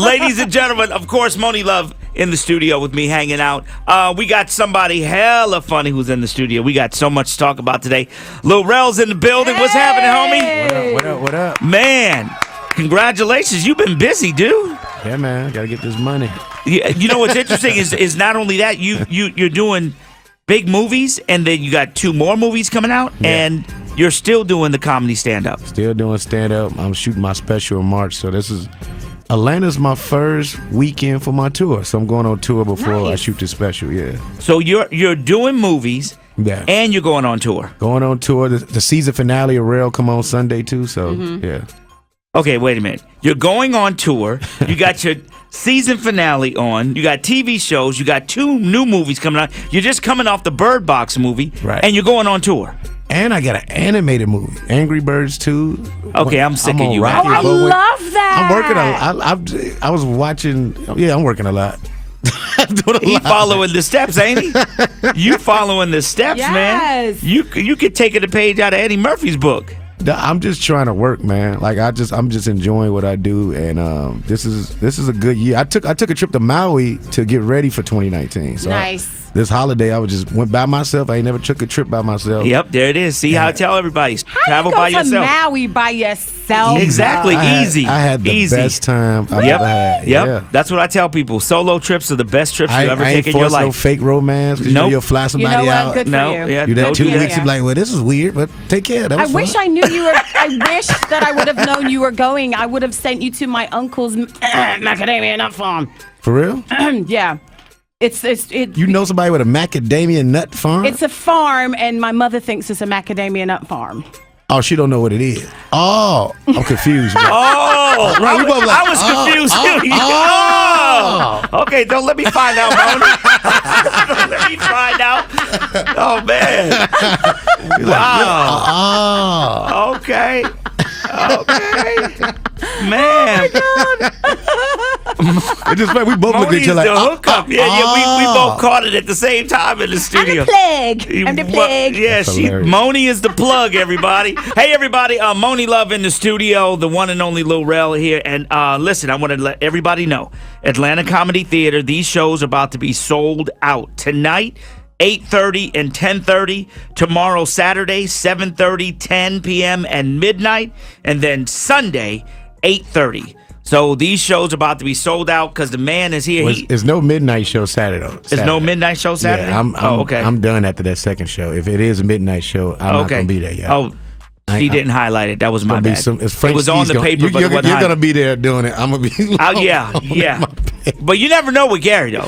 Ladies and gentlemen, of course, Monie Love in the studio with me hanging out. We got somebody hella funny who's in the studio. We got so much to talk about today. Lil Rel's in the building. What's happening, homie? What up? What up? Man, congratulations. You've been busy, dude. Yeah, man. Got to get this money. You know what's interesting is not only that, you're doing big movies, and then you got 2 more movies coming out, and you're still doing the comedy stand-up. Still doing stand-up. I'm shooting my special in March, so Atlanta's my first weekend for my tour, so I'm going on tour before I shoot the special. Yeah. So you're doing movies, and you're going on tour. Going on tour. The season finale of Rel come on Sunday too. So yeah. Okay, wait a minute. You're going on tour. You got your season finale on. You got TV shows. You got 2 new movies coming out. You're just coming off the Bird Box movie, and you're going on tour. And I got an animated movie, Angry Birds 2. Okay, I'm sick of you. I love that. I'm working I was watching. Yeah, I'm working a lot. He following the steps, ain't he? You following the steps, man. You could take a page out of Eddie Murphy's book. I'm just trying to work, man. Like I'm just enjoying what I do, and this is a good year. I took a trip to Maui to get ready for 2019. So nice. This holiday, I just went by myself. I ain't never took a trip by myself. Yep, there it is. See how I tell everybody: travel by yourself. How you go to Maui by yourself? Exactly, easy. I had the best time I've ever had. Yep, that's what I tell people. Solo trips are the best trips you ever take in your life. No fake romance. Nope. You know, you'll fly somebody out. Good for you. Yeah, you that 2 weeks, you're like, well, this is weird, but take care. That was I wish I knew you were. I wish that I would have known you were going. I would have sent you to my uncle's macadamia nut farm. For real? Yeah. You know somebody with a macadamia nut farm? It's a farm, and my mother thinks it's a macadamia nut farm. Oh, she don't know what it is. Oh, I'm confused. Oh, right, we both like, I was confused too. Oh. Okay, don't let me find out, Monie. Don't let me find out. Oh man. Wow. Okay. Man. It's just like we both look at each other like, the hookup. We both caught it at the same time in the studio. I'm the plug. Yeah, Monie is the plug, everybody. Hey, everybody, Monie Love in the studio, the one and only Lil Rel here. And listen, I want to let everybody know, Atlanta Comedy Theater, these shows are about to be sold out. Tonight, 8:30 and 10:30. Tomorrow, Saturday, 7:30, 10 p.m. and midnight. And then Sunday, 8:30. So these shows are about to be sold out because the man is here. There's no midnight show Saturday. There's no midnight show Saturday? Yeah, okay. I'm done after that second show. If it is a midnight show, I'm not going to be there yet. Oh, he didn't highlight it. That was my bad. It was on the paper, but it wasn't. You're going to be there doing it. I'm going to be. Yeah. But you never know with Gary, though.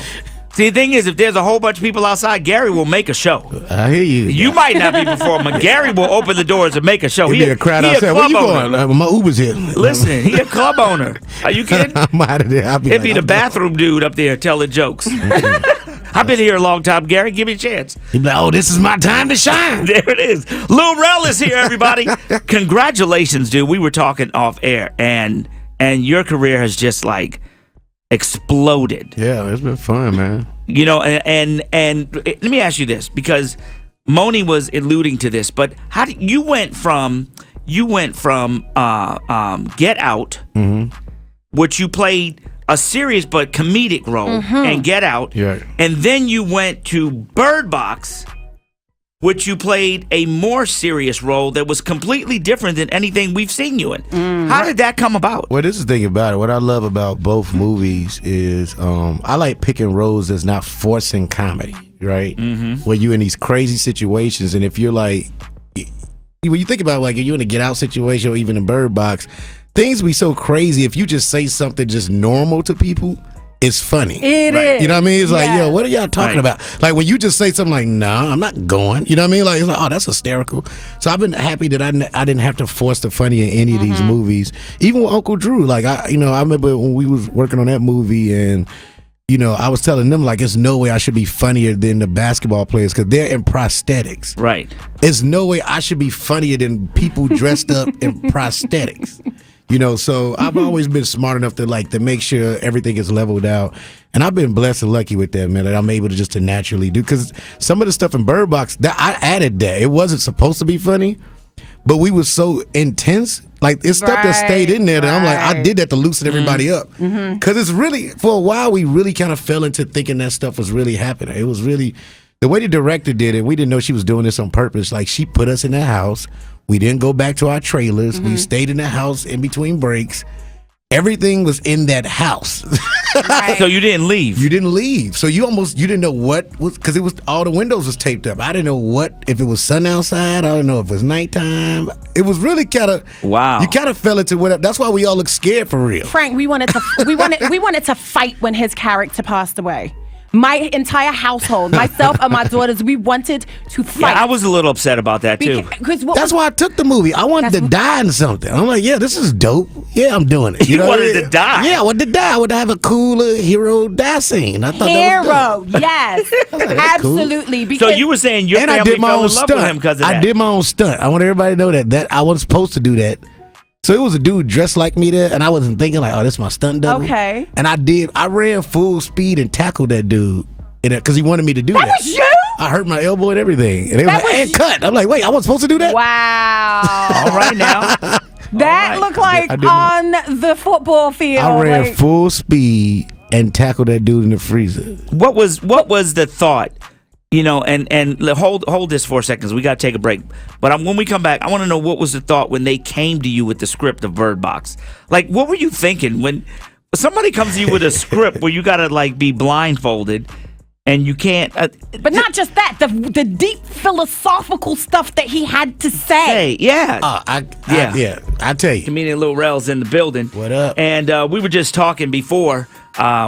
See, the thing is, if there's a whole bunch of people outside, Gary will make a show. I hear you. You might not be performing, but Gary will open the doors and make a show. He'll be a crowd outside. Where you going? My Uber's here. Listen, he a club owner. Are you kidding? I'm out of there. He'd be the bathroom dude up there telling jokes. I've been here a long time, Gary. Give me a chance. He'd be like, oh, this is my time to shine. There it is. Lil Rel is here, everybody. Congratulations, dude. We were talking off air, and your career has just like exploded. Yeah, it's been fun, man. You know, and let me ask you this, because Monie was alluding to this, but how did you went from Get Out, which you played a serious but comedic role, and Get Out, and then you went to Bird Box, which you played a more serious role that was completely different than anything we've seen you in. How did that come about? Well, this is the thing about it. What I love about both movies is I like picking roles that's not forcing comedy, right? Where you're in these crazy situations, and if you're like, when you think about like if you're in a Get Out situation or even a Bird Box, things be so crazy. If you just say something just normal to people, it's funny. It is. You know what I mean? It's like, yo, what are y'all talking about? Like when you just say something like, nah, I'm not going. You know what I mean? Like, it's like, oh, that's hysterical. So I've been happy that I didn't have to force the funny in any of these movies. Even with Uncle Drew, like I remember when we was working on that movie, and I was telling them like, there's no way I should be funnier than the basketball players because they're in prosthetics. Right. There's no way I should be funnier than people dressed up in prosthetics. So I've always been smart enough to make sure everything is leveled out, and I've been blessed and lucky with that, man. That I'm able to naturally do, because some of the stuff in Bird Box that I added, that it wasn't supposed to be funny, but we were so intense. Like, it's stuff that stayed in there that I'm like, I did that to loosen everybody up. Because it's really, for a while, we really kind of fell into thinking that stuff was really happening. It was really, the way the director did it, we didn't know she was doing this on purpose. Like, she put us in that house. We didn't go back to our trailers. We stayed in the house in between breaks. Everything was in that house. So you didn't leave. You didn't leave. So you didn't know what was, because it was, all the windows was taped up. I didn't know if it was sun outside. I didn't know if it was nighttime. It was really kind of, wow. You kind of fell into whatever. That's why we all look scared for real. Frank, we wanted to fight when his character passed away. My entire household, myself and my daughters, we wanted to fight. Yeah, I was a little upset about that too. That's why I took the movie. I wanted to die in something. I'm like, yeah, this is dope. Yeah, I'm doing it. You wanted to die? Yeah, I wanted to die. I wanted to have a cooler hero die scene. I thought that was dope. Yes, absolutely. Cool. So you were saying your family fell in love with him because of that. I did my own stunt. I want everybody to know that I wasn't supposed to do that. So it was a dude dressed like me there, and I wasn't thinking like, oh, this is my stunt double. Okay. And I ran full speed and tackled that dude because he wanted me to do that. That was you? I hurt my elbow and everything. And they were like, and cut. I'm like, wait, I wasn't supposed to do that? Wow. All right now. That looked like on the football field. I ran full speed and tackled that dude in the freezer. What was the thought? You know, and hold this for a second, 'cause we got to take a break. But when we come back, I want to know what was the thought when they came to you with the script of Bird Box. Like, what were you thinking when somebody comes to you with a script where you got to like be blindfolded and you can't? But not just that, the deep philosophical stuff that he had to say. Hey, yeah. I tell you. Comedian Lil Rel's in the building. What up? And we were just talking before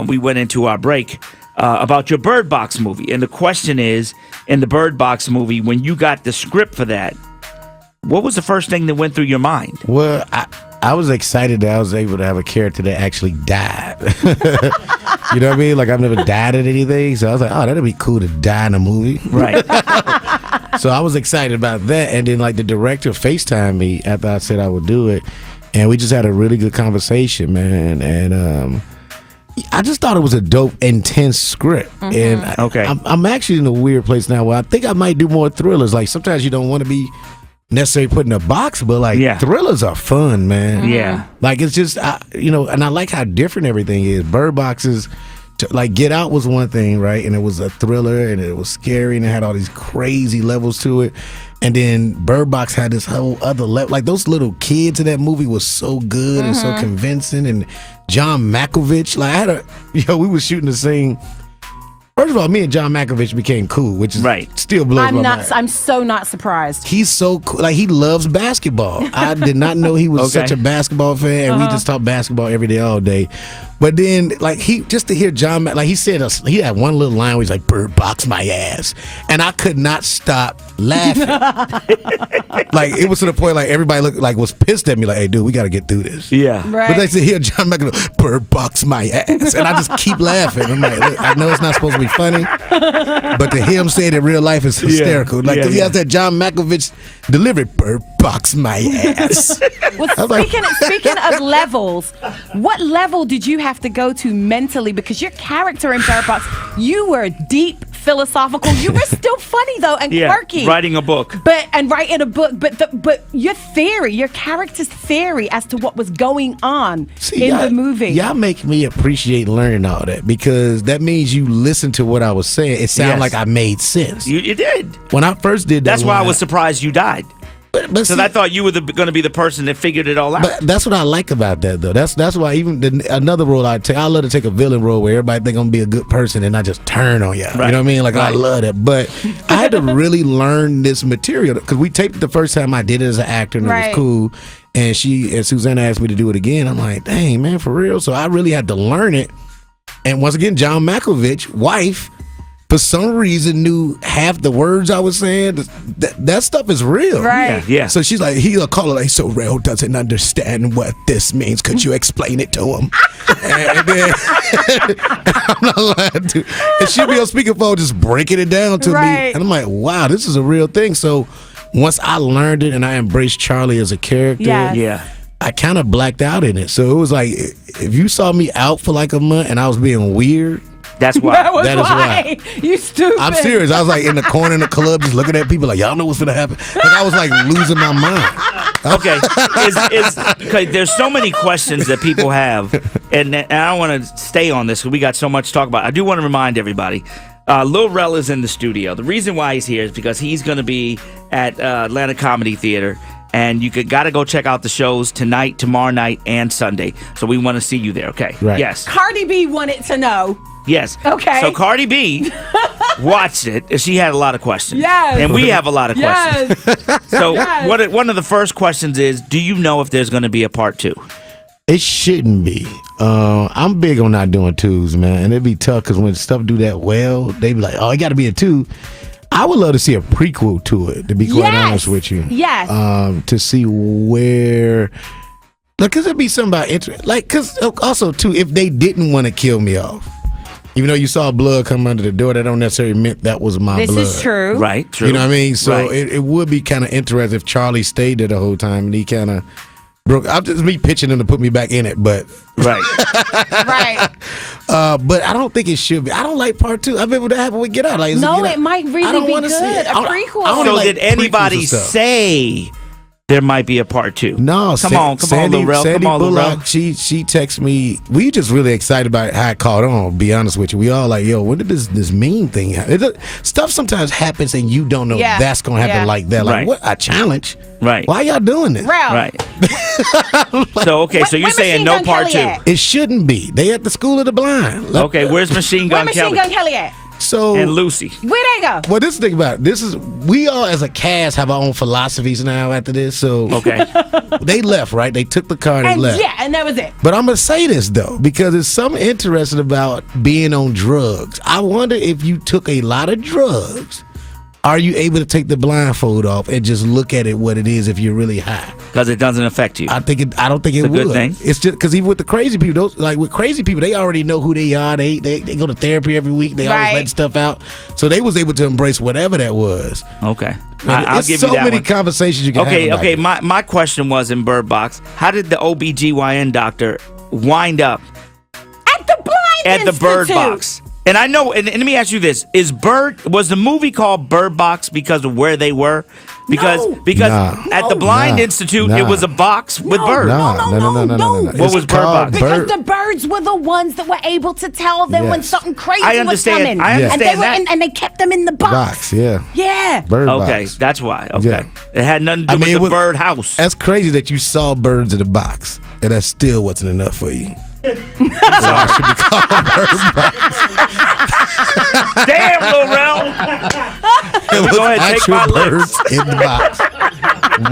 we went into our break. About your Bird Box movie. And the question is, in the Bird Box movie, when you got the script for that, what was the first thing that went through your mind? Well, I was excited that I was able to have a character that actually died. You know what I mean? Like, I've never died at anything. So I was like, oh, that'd be cool to die in a movie. Right. So I was excited about that. And then, like, the director FaceTimed me after I said I would do it. And we just had a really good conversation, man. And, I just thought it was a dope, intense script. And I'm actually in a weird place now where I think I might do more thrillers. Like, sometimes you don't want to be necessarily put in a box, but like thrillers are fun, man. Yeah. Like, it's just, and I like how different everything is. Bird Box is, like, Get Out was one thing, right? And it was a thriller and it was scary and it had all these crazy levels to it. And then Bird Box had this whole other level. Like, those little kids in that movie was so good and so convincing. And John Malkovich, like, we was shooting the scene. First of all, me and John Malkovich became cool, which is still blows my mind. I'm so not surprised. He's so cool. Like, he loves basketball. I did not know he was such a basketball fan, and we just talk basketball every day, all day. But then, like, just to hear John, like, he said, he had one little line where he's like, "Bird Box my ass," and I could not stop laughing. Like, it was to the point, like, everybody was pissed at me, like, "Hey, dude, we got to get through this." Yeah. Right. But they said, "Here, John Malkovich, Bird Box my ass," and I just keep laughing. I'm like, look, I know it's not supposed to be funny, but to hear him say it in real life is hysterical. Like, because he has that John Malkovich delivery, "Bird Box my ass." Well, speaking of levels, what level did you have to go to mentally? Because your character in Bird Box, you were deep, philosophical. You were still funny though and quirky. Writing a book. But your character's theory as to what was going on in the movie. Y'all make me appreciate learning all that, because that means you listen to what I was saying. It sounded like I made sense. You did. When I first did that, that's why I was surprised you died. But I thought you were going to be the person that figured it all out. But that's what I like about that, though. That's why even another role I love to take a villain role where everybody think I'm gonna be a good person and I just turn on y'all. Right. You know what I mean? Like, I love that. But I had to really learn this material, because we taped it the first time I did it as an actor, and it was cool. And Susanna asked me to do it again. I'm like, dang, man, for real. So I really had to learn it. And once again, John Malkovich, wife, for some reason knew half the words I was saying. That stuff is real. Right. Yeah. So she's like, he'll call her like, "So Rel doesn't understand what this means. Could you explain it to him?" And then I'm not lying to. And she'll be on speakerphone just breaking it down to me. And I'm like, wow, this is a real thing. So once I learned it and I embraced Charlie as a character, I kind of blacked out in it. So it was like, if you saw me out for like a month and I was being weird, That's why. That was That is why. You stupid. I'm serious. I was like in the corner in the club just looking at people like, y'all know what's gonna happen. Like I was like losing my mind. Okay, because there's so many questions that people have, and I don't want to stay on this because we got so much to talk about. I do want to remind everybody, Lil Rel is in the studio. The reason why he's here is because he's going to be at Atlanta Comedy Theater, and you got to go check out the shows tonight, tomorrow night, and Sunday. So we want to see you there. Okay. Right. Yes. Cardi B wanted to know. Yes. Okay. So Cardi B watched it, and she had a lot of questions. Yes. And we have a lot of questions. Yes. So Yes. one of the first questions is, do you know if there's going to be a part 2? It shouldn't be. I'm big on not doing 2s, man, and it'd be tough because when stuff do that well, they be like, "Oh, it got to be a 2." I would love to see a prequel to it. To be quite honest with you, Yes. to see where. Like, cause it'd be something about interest. Like, cause also too, if they didn't want to kill me off, even though you saw blood come under the door, that don't necessarily meant that was my This blood. is true. Right. True. You know what I mean? So Right. it would be kind of interesting if Charlie stayed there the whole time and he kind of broke. I'm just me pitching him to put me back in it, but Right. Right. but I don't think it should be. I don't like part 2. I mean, what happened with Get Out? Like, No, Get Out. it might really I don't be wanna see good. it. A I don't- prequel. I don't So like did prequels anybody and stuff. say there might be a part 2? No, Come on, Sandy, Lil Rel. Sandy Come on, Lil Rel. Bullock, she texted me. We just really excited about how it caught on. To be honest with you, we all like, yo, when did this mean thing happen? Stuff sometimes happens and you don't know Yeah. that's gonna happen Yeah. like that. Like Right. what? A challenge? Right. Why y'all doing this? Rel. Right. So okay, so you're Where saying Machine no Gun part Kelly 2? at? It shouldn't be. They at the School of the Blind. Like, Okay, where's Machine Where Gun Machine Kelly Gun Kelly at? so and Lucy? Where they go? well, this is the thing about it. This is we all as a cast have our own philosophies now after this. So Okay. they left, right? They took the car and they And left. yeah, and that was it. But I'm gonna say this though, because there's something interesting about being on drugs. I wonder if you took a lot of drugs, are you able to take the blindfold off and just look at it what it is if you're really high? Because it doesn't affect you. I don't think it a would. good thing. It's just because even with the crazy people, those like with crazy people, they already know who they are. They go to therapy every week. They always Right. let stuff out, so they was able to embrace whatever that was. Okay. And I'll there's give so you that many one. conversations you can Okay, have. okay. about it. My question was in Bird Box, how did the OBGYN doctor wind up At the Blind at the Bird Institute. Box? And I know, and let me ask you this: was the movie called Bird Box because of where they were? Because Nah. at the Blind Nah. Institute, Nah. it was a box with No, birds. No. What It's was Bird called Box? Because the birds were the ones that were able to tell them when Yes. something crazy I was understand- coming. I And they understand were that. and they kept them in the box. box, yeah. Yeah. Bird Okay, box. that's why. Okay, Yeah. it had nothing to do I mean, with it the was- bird house. That's crazy that you saw birds in the box, and that still wasn't enough for you. Damn, Lil Rel. It was Go ahead, take actual my birds in the box,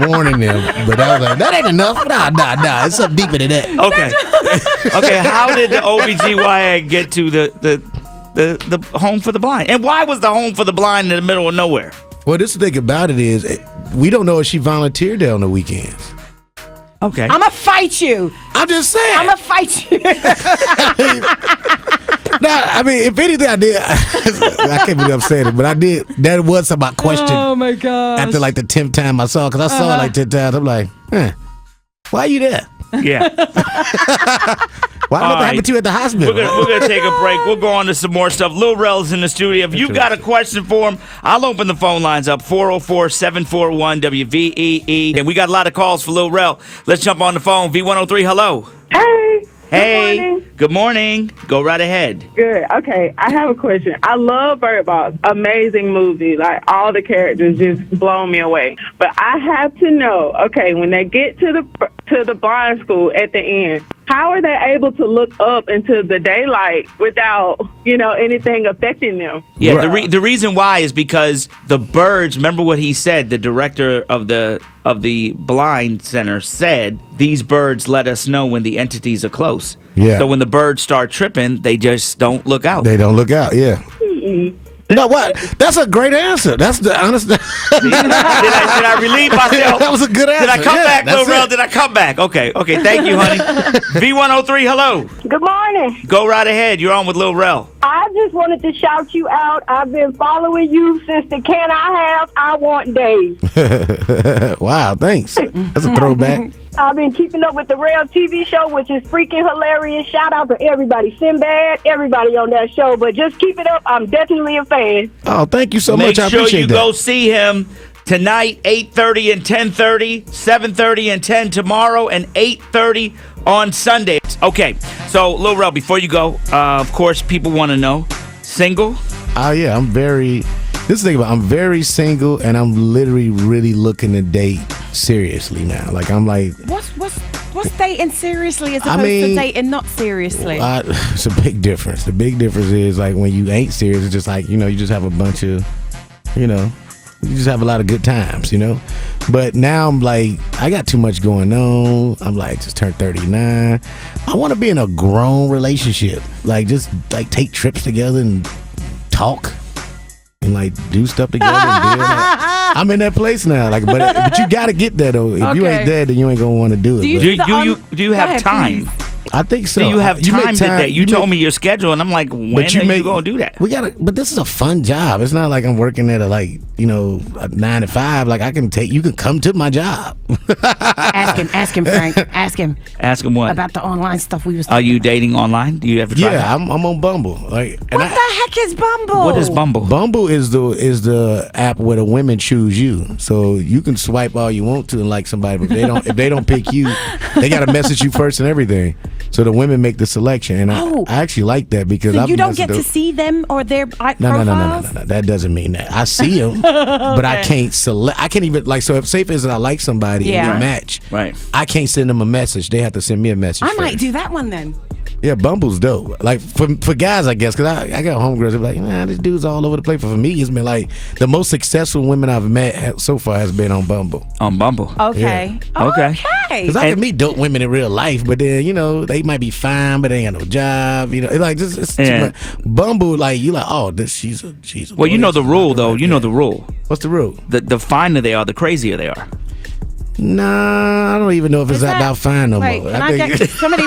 warning them. But I was like, that ain't enough. Nah. It's something deeper than that. Okay. Okay, how did the OBGYN get to the home for the blind? And why was the home for the blind in the middle of nowhere? Well, this thing about it is, we don't know if she volunteered there on the weekends. Okay. I'm gonna fight you. I'm just saying. I'm gonna fight you. Nah, I mean, if anything, I did. I can't believe I'm saying it, but I did. That was my question my god. after like the 10th time I saw it, because I saw it like 10 times. I'm like, why are you there? Yeah. Why All nothing right. happened to you at the hospital? We're gonna take a break. We'll go on to some more stuff. Lil Rel's in the studio. If you've got a question for him, I'll open the phone lines up 404-741-WVEE. And we got a lot of calls for Lil Rel. Let's jump on the phone. V103, hello. Hey. Hey. Good morning. Good morning. Go right ahead. Good. Okay, I have a question. I love Bird Box. Amazing movie. Like, all the characters just blow me away. But I have to know, okay, when they get to the blind school at the end, how are they able to look up into the daylight without, anything affecting them? Yeah, Right. the reason why is because the birds, remember what he said, the director of the blind center said, these birds let us know when the entities are close. Yeah. So when the birds start tripping, they just don't look out. They don't look out, yeah. You know what? That's a great answer. That's the honest. did I relieve myself? That was a good answer. Did I come Yeah, back, Lil that's Rel? it. Did I come back? Okay, thank you, honey. V103, hello. Good morning. Go right ahead. You're on with Lil Rel. I just wanted to shout you out. I've been following you since the Can I Have, I Want days. Wow, thanks. That's a throwback. I've been keeping up with the Rel TV show, which is freaking hilarious. Shout out to everybody, Sinbad, everybody on that show. But just keep it up. I'm definitely a fan. Oh, thank you so much. I Make sure appreciate you that. go see him tonight, 8:30 and 10:30, 7:30 and 10 tomorrow, and 8:30 on Sunday. Okay, so Lil Rel, before you go, of course, people want to know, single? Oh yeah, I'm very. This is the thing about I'm very single, and I'm literally really looking to date seriously now. Like I'm like, What's dating seriously as opposed to dating not seriously? it's a big difference. The big difference is like when you ain't serious, it's just like you just have a bunch of, you just have a lot of good times, But now I'm like, I got too much going on. I'm like, just turned 39. I want to be in a grown relationship, like just like take trips together and talk. And like do stuff together. And I'm in that place now. Like, but you got to get there though. If you ain't there, then you ain't gonna want to do it. Do you have time? I think so. Do you have time today? You told me your schedule, and I'm like, when are you gonna do that? But this is a fun job. It's not like I'm working at a 9 to 5. Like you can come to my job. Ask him, Frank. Ask him. Ask him what about the online stuff we was. Are you dating online? Do you ever try? Yeah, I'm on Bumble. Like, what the heck is Bumble? What is Bumble? Bumble is the app where the women choose you. So you can swipe all you want to and like somebody, but if they don't pick you, they got to message you first and everything. So the women make the selection, and I actually like that because so you don't get to see them or their profiles. No. That doesn't mean that. I see them, but I can't select. I can't even so if say for instance I like somebody and we match, right? I can't send them a message. They have to send me a message. I might do that one then. Yeah, Bumble's dope. Like for guys, I guess, because I got homegirls that be like, man, this dude's all over the place. But for me, it's been like the most successful women I've met so far has been on Bumble. On Bumble. Okay. Yeah. Okay. Because I can meet dope women in real life, but then they might be fine, but they ain't got no job. It's too much. Bumble, like you like, oh, she's a. Well, you know the rule though. You know the rule. What's the rule? The finer they are, the crazier they are. Nah, I don't even know if it's about fine no more. Can I get somebody?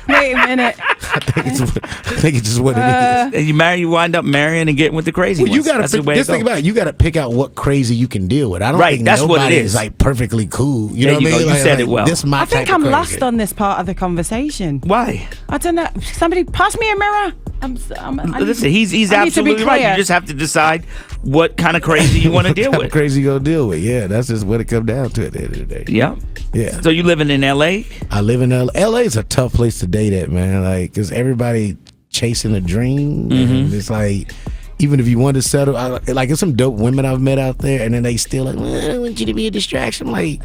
Wait a minute. I think it's just what it is. And you wind up marrying and getting with the crazy ones. You gotta think about it. You gotta pick out what crazy you can deal with. I don't think that's nobody what it is. Like perfectly cool. You know what I mean? You said it well. I think I'm lost on this part of the conversation. Why? I don't know. Somebody pass me a mirror. Listen, he's absolutely right. You just have to decide what kind of crazy you want to deal with. Crazy you gonna deal with? Yeah, that's just what it comes down to at the end of the day. Yeah. Yeah. So you living in L.A.? I live in L.A. L.A. is a tough place to date at, man. Like, cause everybody chasing a dream. And it's like, even if you want to settle, like, there's some dope women I've met out there, and then they still like, well, I want you to be a distraction. I'm like,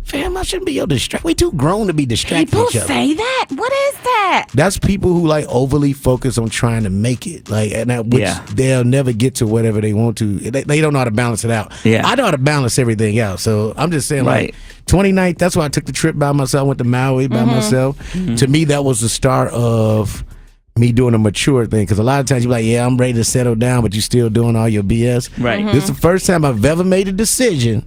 fam, I shouldn't be your distraction. We too grown to be distracted. People say that. What is that? That's people who like overly focus on trying to make it, like, and which they'll never get to whatever they want to. They don't know how to balance it out. Yeah, I know how to balance everything out. So I'm just saying, like, 29th. That's why I took the trip by myself. I went to Maui by myself. To me, that was the start of me doing a mature thing, because a lot of times you're like, yeah, I'm ready to settle down, but you still doing all your BS. Right. This is the first time I've ever made a decision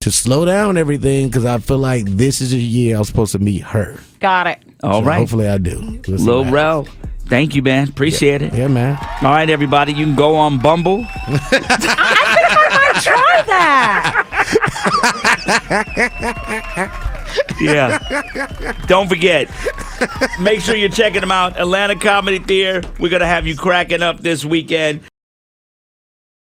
to slow down everything, because I feel like this is a year I'm supposed to meet her. Got it. All right. Hopefully I do. Lil Rel, thank you, man. Appreciate it. Yeah, man. All right, everybody, you can go on Bumble. I think I might try that. Yeah. Don't forget, make sure you're checking them out. Atlanta Comedy Theater. We're going to have you cracking up this weekend.